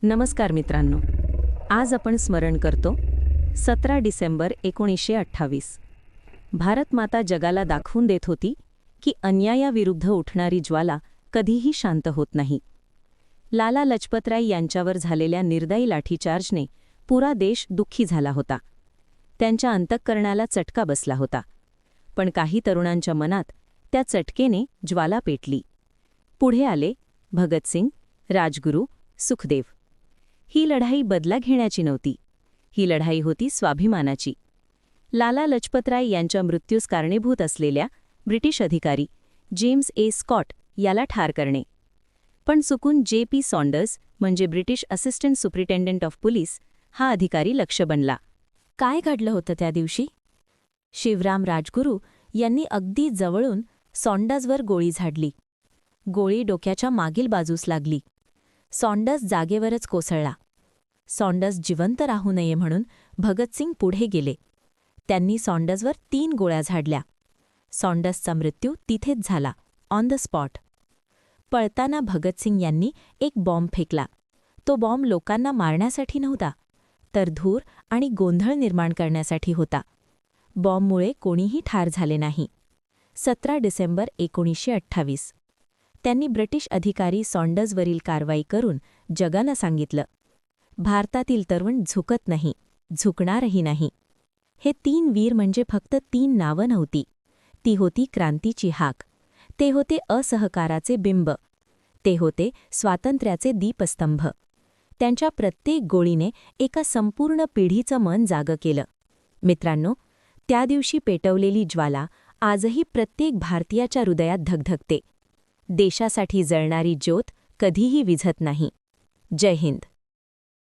नमस्कार मित्रांनो. आज आपण स्मरण करतो 17 डिसेंबर 1928. भारत माता जगाला दाखवून देत होती की अन्यायाविरुद्ध उठणारी ज्वाला कधीही शांत होत नाही. लाला लजपतराय यांच्यावर झालेल्या निर्दयी लाठीचार्जने पुरा देश दुःखी झाला होता. त्यांच्या अंतःकरणाला चटका बसला होता. पण काही तरुणांच्या मनात त्या चटकेने ज्वाला पेटली. पुढे आले भगतसिंग, राजगुरू, सुखदेव. ही लढाई बदला घेण्याची नव्हती. ही लढाई होती स्वाभिमानाची. लाला लजपतराय यांच्या मृत्यूस कारणीभूत असलेल्या ब्रिटिश अधिकारी जेम्स ए स्कॉट याला ठार करणे. पण चुकून J.P. सॉन्डर्स म्हणजे British assistant superintendent of police हा अधिकारी लक्ष्य बनला. काय घडलं होतं त्या दिवशी? शिवराम राजगुरू यांनी अगदी जवळून सॉन्डर्सवर गोळी झाडली. गोळी डोक्याच्या मागील बाजूस लागली. सॉन्डर्स जागेवरच कोसळला. सॉन्डर्स जिवंत राहू नये म्हणून भगतसिंग पुढे गेले. त्यांनी सॉन्डर्सवर 3 गोळ्या झाडल्या. सॉन्डर्सचा मृत्यू तिथेच झाला, ऑन द स्पॉट. पळताना भगतसिंग यांनी एक बॉम्ब फेकला. तो बॉम्ब लोकांना मारण्यासाठी नव्हता, तर धूर आणि गोंधळ निर्माण करण्यासाठी होता. बॉम्बमुळे कोणीही ठार झाले नाही. 17 डिसेंबर 1928. त्यांनी ब्रिटिश अधिकारी सॉन्डर्सवरील कारवाई करून जगाला सांगितलं, भारतातील तरुण झुकत नाही, झुकणारही नाही. हे 3 वीर म्हणजे फक्त 3 नावं नव्हती. ती होती क्रांतीची हाक. ते होते असहकाराचे बिंब. ते होते स्वातंत्र्याचे दीपस्तंभ. त्यांच्या प्रत्येक गोळीने एका संपूर्ण पिढीचं मन जागं केलं. मित्रांनो, त्या दिवशी पेटवलेली ज्वाला आजही प्रत्येक भारतीयाच्या हृदयात धगधगते. देशासाठी जळणारी ज्योत कधीही विझत नाही. जय हिंद.